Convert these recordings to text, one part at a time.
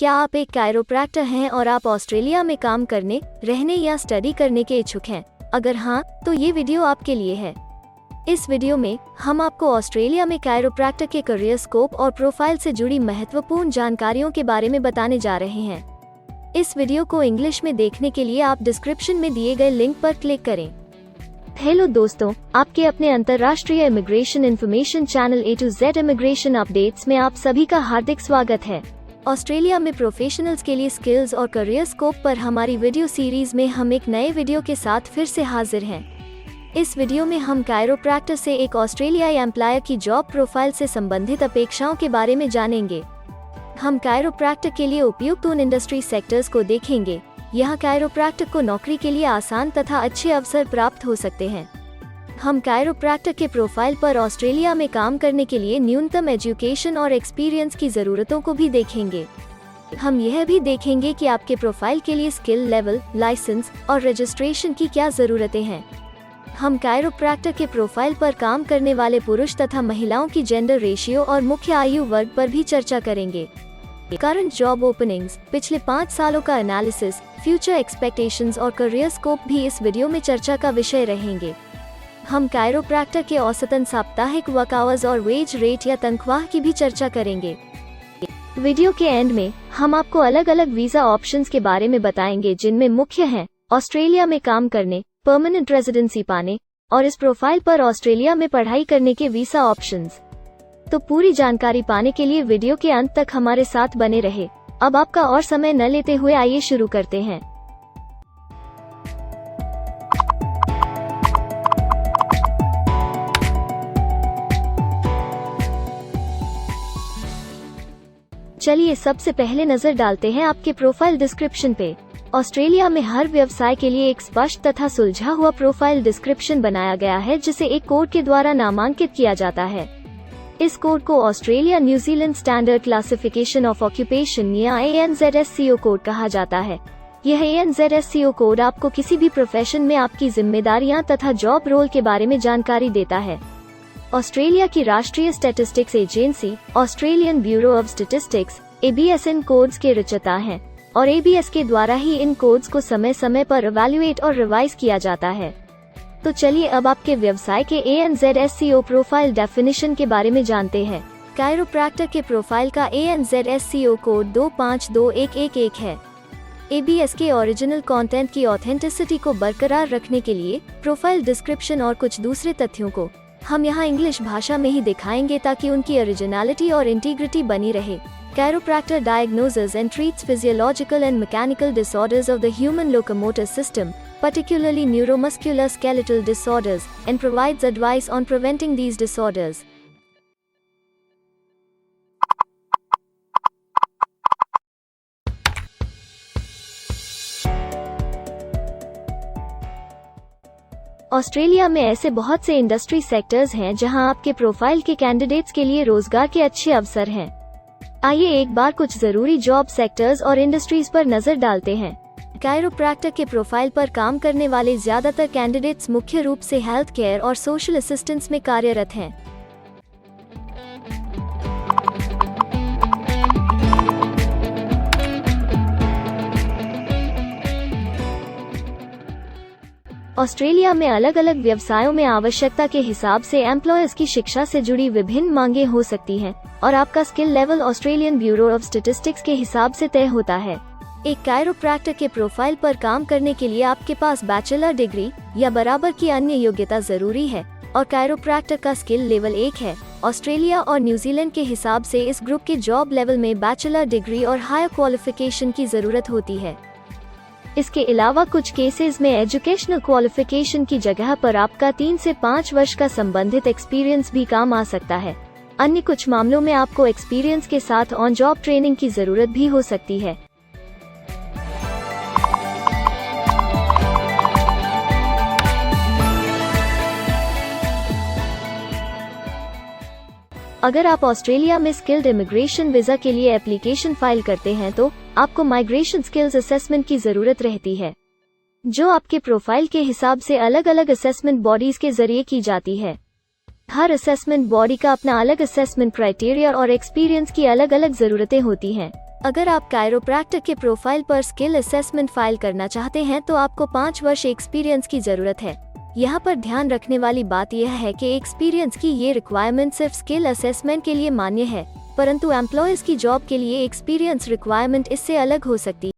क्या आप एक कायरोप्रैक्टर हैं और आप ऑस्ट्रेलिया में काम करने, रहने या स्टडी करने के इच्छुक हैं? अगर हाँ, तो ये वीडियो आपके लिए है। इस वीडियो में हम आपको ऑस्ट्रेलिया में कायरोप्रैक्टर के करियर स्कोप और प्रोफाइल से जुड़ी महत्वपूर्ण जानकारियों के बारे में बताने जा रहे हैं। इस वीडियो को इंग्लिश में देखने के लिए आप डिस्क्रिप्शन में दिए गए लिंक पर क्लिक करें। हेलो दोस्तों, आपके अपने अंतर्राष्ट्रीय immigration information channel A to Z immigration updates में आप सभी का हार्दिक स्वागत है। ऑस्ट्रेलिया में प्रोफेशनल्स के लिए स्किल्स और करियर स्कोप पर हमारी वीडियो सीरीज में हम एक नए वीडियो के साथ फिर से हाजिर हैं। इस वीडियो में हम कायरोप्रैक्टर से एक ऑस्ट्रेलियाई एम्प्लॉयर की जॉब प्रोफाइल से संबंधित अपेक्षाओं के बारे में जानेंगे। हम कायरोप्रैक्टर के लिए उपयुक्त उन इंडस्ट्री सेक्टर्स को देखेंगे। यहाँ कायरोप्रैक्टर को नौकरी के लिए आसान तथा अच्छे अवसर प्राप्त हो सकते हैं। हम कायरोप्रैक्टर के प्रोफाइल पर ऑस्ट्रेलिया में काम करने के लिए न्यूनतम एजुकेशन और एक्सपीरियंस की ज़रूरतों को भी देखेंगे। हम यह भी देखेंगे कि आपके प्रोफाइल के लिए स्किल लेवल, लाइसेंस और रजिस्ट्रेशन की क्या ज़रूरतें हैं। हम कायरोप्रैक्टर के प्रोफाइल पर काम करने वाले पुरुष तथा महिलाओं की जेंडर रेशियो और मुख्य आयु वर्ग पर भी चर्चा करेंगे। करंट जॉब ओपनिंग्स, पिछले 5 सालों का एनालिसिस, फ्यूचर एक्सपेक्टेशंस और करियर स्कोप भी इस वीडियो में चर्चा का विषय रहेंगे। हम कायरोप्रैक्टर के औसतन साप्ताहिक वर्क आवर्स और वेज रेट या तनख्वाह की भी चर्चा करेंगे। वीडियो के एंड में हम आपको अलग अलग वीजा ऑप्शंस के बारे में बताएंगे, जिनमें मुख्य हैं ऑस्ट्रेलिया में काम करने, परमानेंट रेजिडेंसी पाने और इस प्रोफाइल पर ऑस्ट्रेलिया में पढ़ाई करने के वीजा ऑप्शंस। तो पूरी जानकारी पाने के लिए वीडियो के अंत तक हमारे साथ बने रहे। अब आपका और समय न लेते हुए आइए शुरू करते हैं। चलिए सबसे पहले नजर डालते हैं आपके प्रोफाइल डिस्क्रिप्शन पे। ऑस्ट्रेलिया में हर व्यवसाय के लिए एक स्पष्ट तथा सुलझा हुआ प्रोफाइल डिस्क्रिप्शन बनाया गया है, जिसे एक कोड के द्वारा नामांकित किया जाता है। इस कोड को Australia New Zealand standard classification of occupation या ANZSCO कोड कहा जाता है। यह ANZSCO कोड आपको किसी भी प्रोफेशन में आपकी जिम्मेदारियां तथा जॉब रोल के बारे में जानकारी देता है। ऑस्ट्रेलिया की राष्ट्रीय statistics agency Australian bureau of statistics ABS in codes के रचयिता हैं और ABS के द्वारा ही इन कोड्स को समय समय पर इवैल्यूएट और रिवाइज किया जाता है। तो चलिए अब आपके व्यवसाय के ANZSCO प्रोफाइल डेफिनेशन के बारे में जानते हैं। कायरोप्रैक्टर के प्रोफाइल का ANZSCO कोड 252111 है। ABS के ओरिजिनल कंटेंट की ऑथेंटिसिटी को बरकरार रखने के लिए प्रोफाइल डिस्क्रिप्शन और कुछ दूसरे तथ्यों को हम यहाँ इंग्लिश भाषा में ही दिखाएंगे, ताकि उनकी ओरिजिनलिटी और इंटीग्रिटी बनी रहे। Chiropractor diagnoses and treats physiological and mechanical disorders of the human locomotor system, particularly neuromuscular skeletal disorders, and provides advice on preventing these disorders. Australia में ऐसे बहुत से इंडस्ट्री सेक्टर्स हैं जहां आपके प्रोफाइल के कैंडिडेट्स के लिए रोजगार के अच्छे अवसर हैं। आइए एक बार कुछ जरूरी जॉब सेक्टर्स और इंडस्ट्रीज पर नजर डालते हैं। कायरोप्रैक्टर के प्रोफाइल पर काम करने वाले ज्यादातर कैंडिडेट्स मुख्य रूप से हेल्थ केयर और सोशल असिस्टेंस में कार्यरत हैं। ऑस्ट्रेलिया में अलग अलग व्यवसायों में आवश्यकता के हिसाब से एम्प्लॉयर्स की शिक्षा से जुड़ी विभिन्न मांगें हो सकती हैं और आपका skill level Australian bureau of statistics के हिसाब से तय होता है। एक कायरोप्रैक्टर के प्रोफाइल पर काम करने के लिए आपके पास बैचलर डिग्री या बराबर की अन्य योग्यता जरूरी है और कायरोप्रैक्टर का स्किल लेवल 1 है। ऑस्ट्रेलिया और न्यूजीलैंड के हिसाब से इस ग्रुप के जॉब लेवल में बैचलर डिग्री और हायर क्वालिफिकेशन की जरूरत होती है। इसके अलावा कुछ केसेस में एजुकेशनल क्वालिफिकेशन की जगह पर आपका 3 से 5 वर्ष का संबंधित एक्सपीरियंस भी काम आ सकता है। अन्य कुछ मामलों में आपको एक्सपीरियंस के साथ ऑन जॉब ट्रेनिंग की जरूरत भी हो सकती है। अगर आप ऑस्ट्रेलिया में स्किल्ड इमिग्रेशन वीजा के लिए एप्लीकेशन फाइल करते हैं तो आपको माइग्रेशन स्किल्स असेसमेंट की जरूरत रहती है, जो आपके प्रोफाइल के हिसाब से अलग अलग असेसमेंट बॉडीज के जरिए की जाती है। हर असेसमेंट बॉडी का अपना अलग असेसमेंट क्राइटेरिया और एक्सपीरियंस की अलग अलग जरूरतें होती हैं। अगर आप कायरोप्रैक्टर के प्रोफाइल पर स्किल असेसमेंट फाइल करना चाहते हैं तो आपको 5 वर्ष एक्सपीरियंस की जरूरत है। यहाँ पर ध्यान रखने वाली बात यह है कि एक्सपीरियंस की ये रिक्वायरमेंट सिर्फ स्किल असेसमेंट के लिए मान्य है, परंतु एम्प्लॉयज की जॉब के लिए एक्सपीरियंस रिक्वायरमेंट इससे अलग हो सकती है।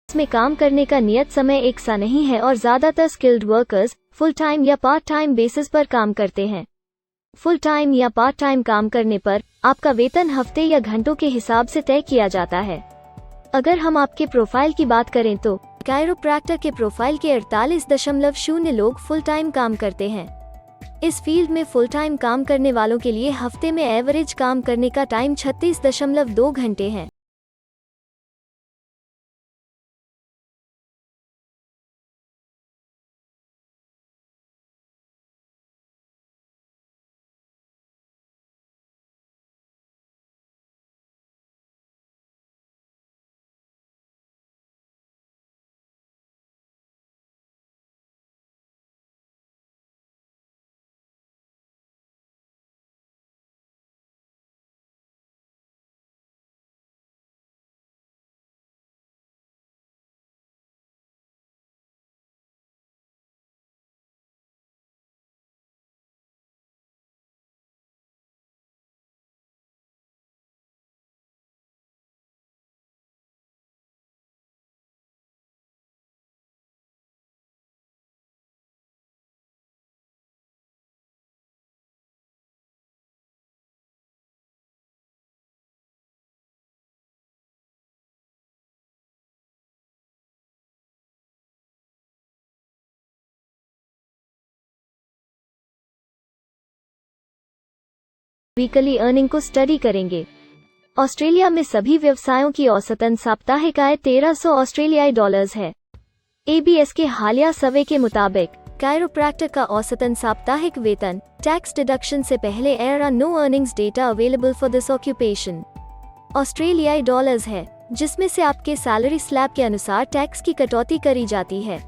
इसमें काम करने का नियत समय एक सा नहीं है और ज्यादातर स्किल्ड वर्कर्स फुल टाइम या पार्ट टाइम बेसिस पर काम करते हैं। फुल टाइम या पार्ट टाइम काम करने पर आपका वेतन हफ्ते या घंटों के हिसाब से तय किया जाता है। अगर हम आपके प्रोफाइल की बात करें तो कायरोप्रैक्टर के प्रोफाइल के 48.0 लोग फुल टाइम काम करते हैं। इस फील्ड में फुल टाइम काम करने वालों के लिए हफ्ते में एवरेज काम करने का टाइम 36.2 घंटे है। वीकली अर्निंग को स्टडी करेंगे। ऑस्ट्रेलिया में सभी व्यवसायों की औसतन साप्ताहिक आय 1300 ऑस्ट्रेलियाई डॉलर्स है। ABS के हालिया सर्वे के मुताबिक कायरोप्रैक्टर का औसतन साप्ताहिक वेतन टैक्स डिडक्शन से पहले no earnings data available for this occupation ऑस्ट्रेलियाई डॉलर्स है, जिसमें से आपके सैलरी स्लैब के अनुसार टैक्स की कटौती करी जाती है।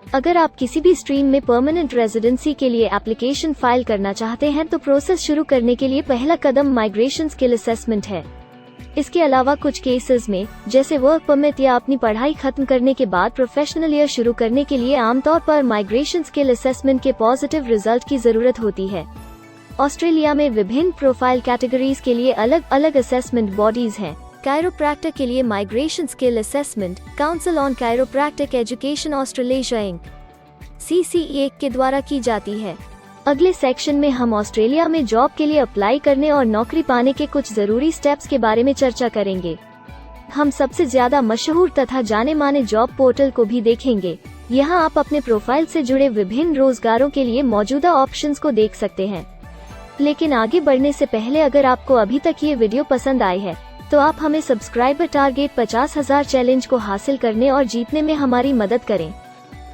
अगर आप किसी भी स्ट्रीम में परमानेंट रेजिडेंसी के लिए एप्लीकेशन फाइल करना चाहते हैं तो प्रोसेस शुरू करने के लिए पहला कदम माइग्रेशन स्किल असेसमेंट है। इसके अलावा कुछ केसेस में, जैसे वर्क परमिट या अपनी पढ़ाई खत्म करने के बाद प्रोफेशनल ईयर शुरू करने के लिए आमतौर पर माइग्रेशन स्किल असेसमेंट के पॉजिटिव रिजल्ट की जरूरत होती है। ऑस्ट्रेलिया में विभिन्न प्रोफाइल कैटेगरीज के लिए अलग अलग असेसमेंट बॉडीज हैं। कायरोप्रैक्टर के लिए migration skill assessment council on chiropractic education Australia Inc CCEA के द्वारा की जाती है। अगले सेक्शन में हम ऑस्ट्रेलिया में जॉब के लिए अप्लाई करने और नौकरी पाने के कुछ जरूरी स्टेप्स के बारे में चर्चा करेंगे। हम सबसे ज्यादा मशहूर तथा जाने माने जॉब पोर्टल को भी देखेंगे। यहाँ आप अपने प्रोफाइल से जुड़े विभिन्न रोजगारों के लिए मौजूदा ऑप्शंस को देख सकते हैं। लेकिन आगे बढ़ने से पहले अगर आपको अभी तक ये वीडियो पसंद आई है तो आप हमें सब्सक्राइबर टारगेट 50,000 चैलेंज को हासिल करने और जीतने में हमारी मदद करें।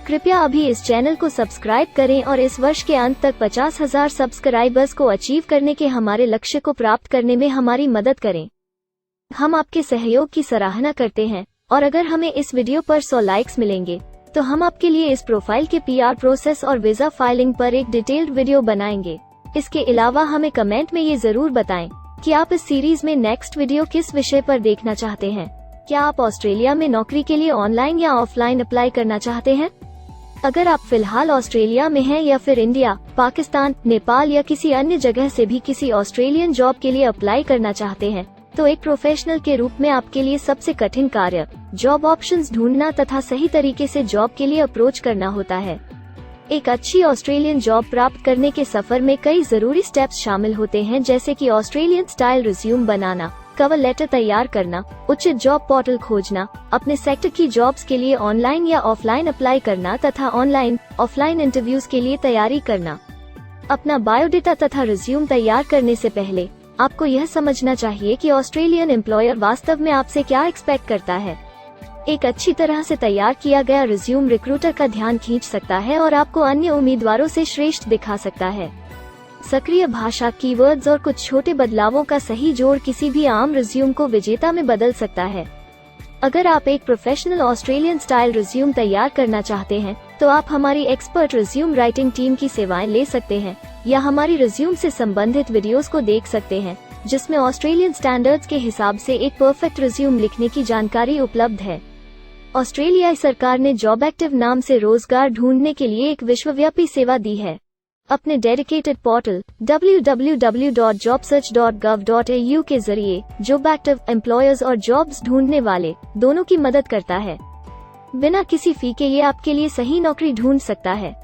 कृपया अभी इस चैनल को सब्सक्राइब करें और इस वर्ष के अंत तक 50,000 सब्सक्राइबर्स को अचीव करने के हमारे लक्ष्य को प्राप्त करने में हमारी मदद करें। हम आपके सहयोग की सराहना करते हैं और अगर हमें इस वीडियो पर 100 लाइक्स मिलेंगे तो हम आपके लिए इस प्रोफाइल के PR प्रोसेस और वीजा फाइलिंग पर एक डिटेल्ड वीडियो बनाएंगे। इसके अलावा हमें कमेंट में ये जरूर बताएं कि आप इस सीरीज में नेक्स्ट वीडियो किस विषय पर देखना चाहते हैं। क्या आप ऑस्ट्रेलिया में नौकरी के लिए ऑनलाइन या ऑफलाइन अप्लाई करना चाहते हैं? अगर आप फिलहाल ऑस्ट्रेलिया में हैं या फिर इंडिया, पाकिस्तान, नेपाल या किसी अन्य जगह से भी किसी ऑस्ट्रेलियन जॉब के लिए अप्लाई करना चाहते हैं, तो एक प्रोफेशनल के रूप में आपके लिए सबसे कठिन कार्य जॉब ऑप्शंस ढूंढना तथा सही तरीके से जॉब के लिए अप्रोच करना होता है। एक अच्छी ऑस्ट्रेलियन जॉब प्राप्त करने के सफर में कई जरूरी स्टेप्स शामिल होते हैं, जैसे कि ऑस्ट्रेलियन स्टाइल रिज्यूम बनाना, कवर लेटर तैयार करना, उचित जॉब पोर्टल खोजना, अपने सेक्टर की जॉब्स के लिए ऑनलाइन या ऑफलाइन अप्लाई करना तथा ऑनलाइन ऑफलाइन इंटरव्यूज के लिए तैयारी करना। अपना बायोडेटा तथा रिज्यूम तैयार करने से पहले आपको यह समझना चाहिए कि ऑस्ट्रेलियन एम्प्लॉयर वास्तव में आपसे क्या एक्सपेक्ट करता है। एक अच्छी तरह से तैयार किया गया रिज्यूम रिक्रूटर का ध्यान खींच सकता है और आपको अन्य उम्मीदवारों से श्रेष्ठ दिखा सकता है। सक्रिय भाषा, कीवर्ड्स और कुछ छोटे बदलावों का सही जोड़ किसी भी आम रिज्यूम को विजेता में बदल सकता है। अगर आप एक प्रोफेशनल ऑस्ट्रेलियन स्टाइल रिज्यूम तैयार करना चाहते हैं, तो आप हमारी एक्सपर्ट रिज्यूम राइटिंग टीम की सेवाएं ले सकते हैं या हमारी रिज्यूम से संबंधित वीडियोस को देख सकते हैं, जिसमें ऑस्ट्रेलियन स्टैंडर्ड्स के हिसाब से एक परफेक्ट रिज्यूम लिखने की जानकारी उपलब्ध है। ऑस्ट्रेलियाई सरकार ने जॉब एक्टिव नाम से रोजगार ढूंढने के लिए एक विश्वव्यापी सेवा दी है। अपने डेडिकेटेड पोर्टल www.jobsearch.gov.au के जरिए जॉब एक्टिव एम्प्लॉयर्स और जॉब्स ढूंढने वाले दोनों की मदद करता है। बिना किसी फी के ये आपके लिए सही नौकरी ढूंढ सकता है।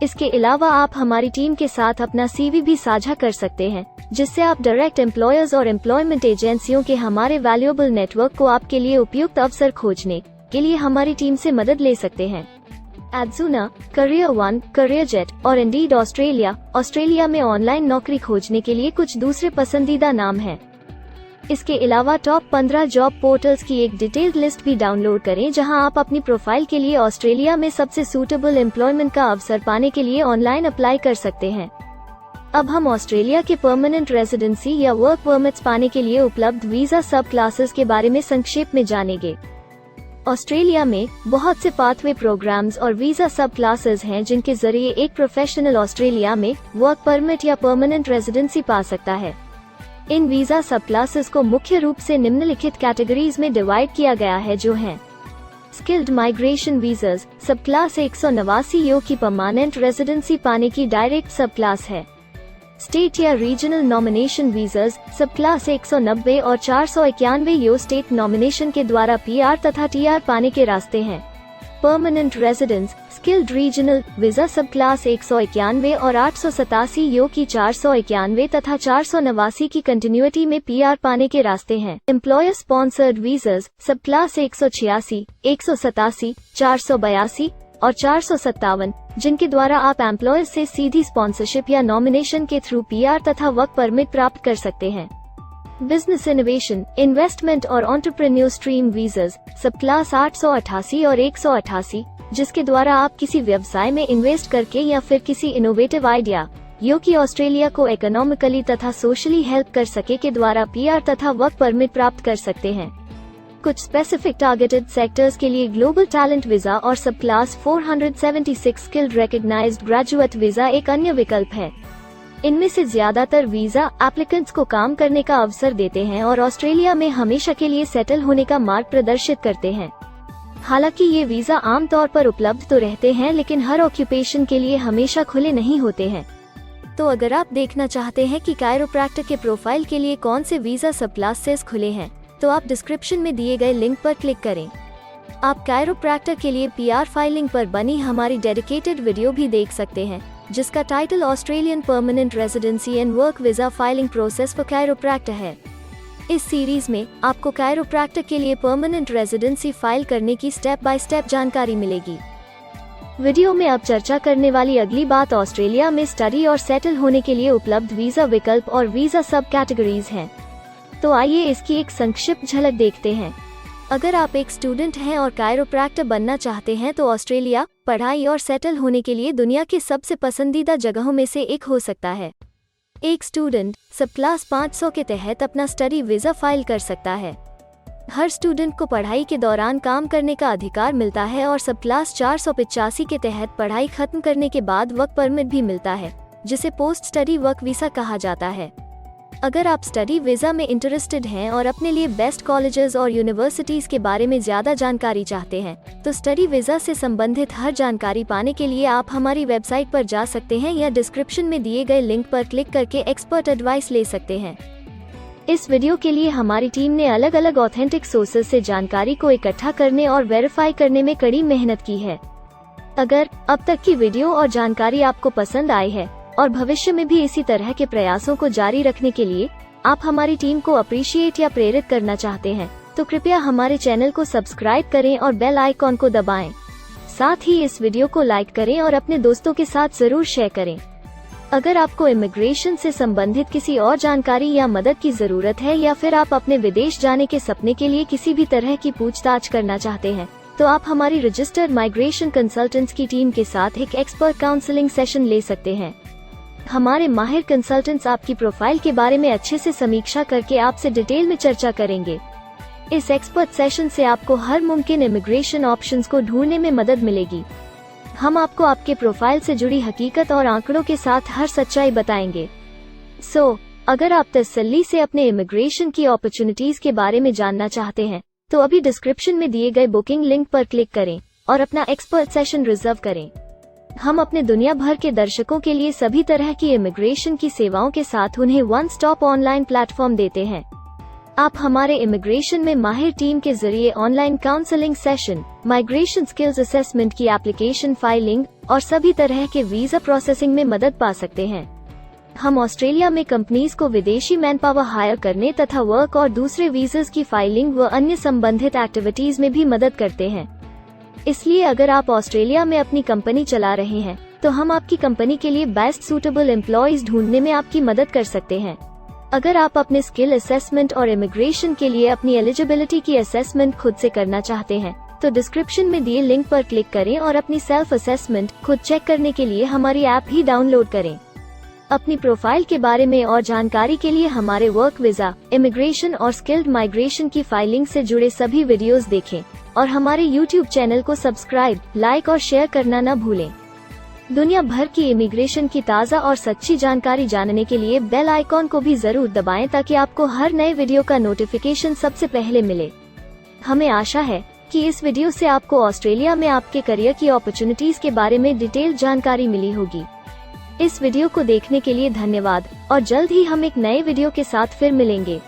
इसके अलावा आप हमारी टीम के साथ अपना CV भी साझा कर सकते हैं, जिससे आप डायरेक्ट एम्प्लॉयर्स और एम्प्लॉयमेंट एजेंसियों के हमारे वैल्यूएबल नेटवर्क को आपके लिए उपयुक्त अवसर खोजने के लिए हमारी टीम से मदद ले सकते हैं। एडजूना, करियर वन, करियर जेट और इंडीड ऑस्ट्रेलिया में ऑनलाइन नौकरी खोजने के लिए कुछ दूसरे पसंदीदा नाम हैं। इसके अलावा टॉप 15 जॉब पोर्टल्स की एक डिटेल्ड लिस्ट भी डाउनलोड करें, जहां आप अपनी प्रोफाइल के लिए ऑस्ट्रेलिया में सबसे सूटेबल एम्प्लॉयमेंट का अवसर पाने के लिए ऑनलाइन अप्लाई कर सकते हैं। अब हम ऑस्ट्रेलिया के परमानेंट रेजिडेंसी या वर्क परमिट्स पाने के लिए उपलब्ध वीजा सब क्लासेस के बारे में संक्षेप में जानेंगे। ऑस्ट्रेलिया में बहुत से पाथवे प्रोग्राम्स और वीजा सब क्लासेस हैं, जिनके जरिए एक प्रोफेशनल ऑस्ट्रेलिया में वर्क परमिट या परमानेंट रेजिडेंसी पा सकता है। इन वीजा सब क्लासेस को मुख्य रूप से निम्नलिखित कैटेगरीज में डिवाइड किया गया है, जो हैं स्किल्ड माइग्रेशन वीजास सब क्लास 189 यो की परमानेंट रेजिडेंसी पाने की डायरेक्ट सब क्लास है। स्टेट या रीजनल नॉमिनेशन वीजास सब क्लास 190 और 491 यो स्टेट नॉमिनेशन के द्वारा PR तथा TR पाने के रास्ते हैं। Permanent residence skilled regional visa सब क्लास 191 और 887 यो की 491 तथा 489 की कंटिन्यूटी में PR पाने के रास्ते हैं। एम्प्लॉयर स्पॉन्सर्ड वीजास सब क्लास 186, 187, 482 और 457, जिनके द्वारा आप एम्प्लॉयर से सीधी स्पॉन्सरशिप या नॉमिनेशन के थ्रू PR तथा वर्क परमिट प्राप्त कर सकते हैं। बिजनेस इनोवेशन, इन्वेस्टमेंट और एंटरप्रेन्योर स्ट्रीम वीजास सब क्लास 888 और 188, जिसके द्वारा आप किसी व्यवसाय में इन्वेस्ट करके या फिर किसी इनोवेटिव आइडिया यो कि ऑस्ट्रेलिया को इकोनॉमिकली तथा सोशली हेल्प कर सके के द्वारा PR तथा वर्क परमिट प्राप्त कर सकते हैं। कुछ स्पेसिफिक टारगेटेड सेक्टर्स के लिए ग्लोबल टैलेंट वीजा और subclass 476 skilled recognised graduate visa एक अन्य विकल्प है। इनमें से ज्यादातर वीजा एप्लीकेंट्स को काम करने का अवसर देते हैं और ऑस्ट्रेलिया में हमेशा के लिए सेटल होने का मार्ग प्रदर्शित करते हैं। हालांकि ये वीजा आमतौर पर उपलब्ध तो रहते हैं, लेकिन हर ऑक्यूपेशन के लिए हमेशा खुले नहीं होते हैं। तो अगर आप देखना चाहते हैं कि कायरोप्रैक्टर के प्रोफाइल के लिए कौन से वीजा सब क्लासेस खुले हैं, तो आप डिस्क्रिप्शन में दिए गए लिंक पर क्लिक करें। आप कायरोप्रैक्टर के लिए PR फाइलिंग पर बनी हमारी डेडिकेटेड वीडियो भी देख सकते हैं, जिसका title Australian permanent residency and work visa filing process for chiropractor है। इस सीरीज में आपको कायरोप्रैक्टर के लिए परमानेंट रेजिडेंसी फाइल करने की स्टेप बाय स्टेप जानकारी मिलेगी। वीडियो में अब चर्चा करने वाली अगली बात ऑस्ट्रेलिया में स्टडी और सेटल होने के लिए उपलब्ध वीजा विकल्प और वीजा सब कैटेगरीज हैं। तो आइए इसकी एक संक्षिप्त झलक देखते हैं। अगर आप एक स्टूडेंट हैं और कायरोप्रैक्टर बनना चाहते हैं, तो ऑस्ट्रेलिया पढ़ाई और सेटल होने के लिए दुनिया की सबसे पसंदीदा जगहों में से एक हो सकता है। एक स्टूडेंट सब क्लास 500 के तहत अपना स्टडी वीजा फाइल कर सकता है। हर स्टूडेंट को पढ़ाई के दौरान काम करने का अधिकार मिलता है और सब क्लास 485 के तहत पढ़ाई खत्म करने के बाद वर्क परमिट भी मिलता है, जिसे पोस्ट स्टडी वर्क वीजा कहा जाता है। अगर आप स्टडी वीज़ा में इंटरेस्टेड हैं और अपने लिए बेस्ट कॉलेजेस और यूनिवर्सिटीज़ के बारे में ज़्यादा जानकारी चाहते हैं, तो स्टडी वीज़ा से संबंधित हर जानकारी पाने के लिए आप हमारी वेबसाइट पर जा सकते हैं या डिस्क्रिप्शन में दिए गए लिंक पर क्लिक करके एक्सपर्ट एडवाइस ले सकते हैं। इस वीडियो के लिए हमारी टीम ने अलग अलग ऑथेंटिक सोर्सेज से जानकारी को इकट्ठा करने और वेरीफाई करने में कड़ी मेहनत की है। अगर अब तक की वीडियो और जानकारी आपको पसंद आई है और भविष्य में भी इसी तरह के प्रयासों को जारी रखने के लिए आप हमारी टीम को अप्रिशिएट या प्रेरित करना चाहते हैं, तो कृपया हमारे चैनल को सब्सक्राइब करें और बेल आइकॉन को दबाएं। साथ ही इस वीडियो को लाइक करें और अपने दोस्तों के साथ जरूर शेयर करें। अगर आपको इमिग्रेशन से संबंधित किसी और जानकारी या मदद की जरूरत है या फिर आप अपने विदेश जाने के सपने के लिए किसी भी तरह की पूछताछ करना चाहते हैं, तो आप हमारी रजिस्टर्ड माइग्रेशन कंसल्टेंट्स की टीम के साथ एक एक्सपर्ट काउंसलिंग सेशन ले सकते हैं। हमारे माहिर कंसल्टेंट्स आपकी प्रोफाइल के बारे में अच्छे से समीक्षा करके आपसे डिटेल में चर्चा करेंगे। इस एक्सपर्ट सेशन से आपको हर मुमकिन इमिग्रेशन ऑप्शंस को ढूंढने में मदद मिलेगी। हम आपको आपके प्रोफाइल से जुड़ी हकीकत और आंकड़ों के साथ हर सच्चाई बताएंगे। अगर आप तसल्ली से अपने इमिग्रेशन की अपॉर्चुनिटीज के बारे में जानना चाहते हैं, तो अभी डिस्क्रिप्शन में दिए गए बुकिंग लिंक पर क्लिक करें और अपना एक्सपर्ट सेशन रिजर्व करें। हम अपने दुनिया भर के दर्शकों के लिए सभी तरह की इमिग्रेशन की सेवाओं के साथ उन्हें वन स्टॉप ऑनलाइन प्लेटफॉर्म देते हैं। आप हमारे इमिग्रेशन में माहिर टीम के जरिए online counselling session, migration skills assessment की एप्लीकेशन फाइलिंग और सभी तरह के वीजा प्रोसेसिंग में मदद पा सकते हैं। हम ऑस्ट्रेलिया में कंपनीज को विदेशी मैन पावर हायर करने तथा वर्क और दूसरे वीजास की फाइलिंग व अन्य संबंधित एक्टिविटीज में भी मदद करते हैं। इसलिए अगर आप ऑस्ट्रेलिया में अपनी कंपनी चला रहे हैं, तो हम आपकी कंपनी के लिए बेस्ट सूटेबल एम्प्लॉयज ढूंढने में आपकी मदद कर सकते हैं। अगर आप अपने स्किल असेसमेंट और इमिग्रेशन के लिए अपनी एलिजिबिलिटी की असेसमेंट खुद से करना चाहते हैं, तो डिस्क्रिप्शन में दिए लिंक पर क्लिक करें और अपनी सेल्फ असेसमेंट खुद चेक करने के लिए हमारी ऐप ही डाउनलोड करें। अपनी प्रोफाइल के बारे में और जानकारी के लिए हमारे वर्क वीजा, इमिग्रेशन और स्किल्ड माइग्रेशन की फाइलिंग से जुड़े सभी वीडियोस देखें और हमारे YouTube चैनल को सब्सक्राइब, लाइक और शेयर करना न भूलें। दुनिया भर की इमिग्रेशन की ताज़ा और सच्ची जानकारी जानने के लिए बेल आइकॉन को भी जरूर दबाएं ताकि आपको हर नए वीडियो का नोटिफिकेशन सबसे पहले मिले। हमें आशा है कि इस वीडियो से आपको ऑस्ट्रेलिया में आपके करियर की अपॉर्चुनिटीज के बारे में डिटेल जानकारी मिली होगी। इस वीडियो को देखने के लिए धन्यवाद और जल्द ही हम एक नए वीडियो के साथ फिर मिलेंगे।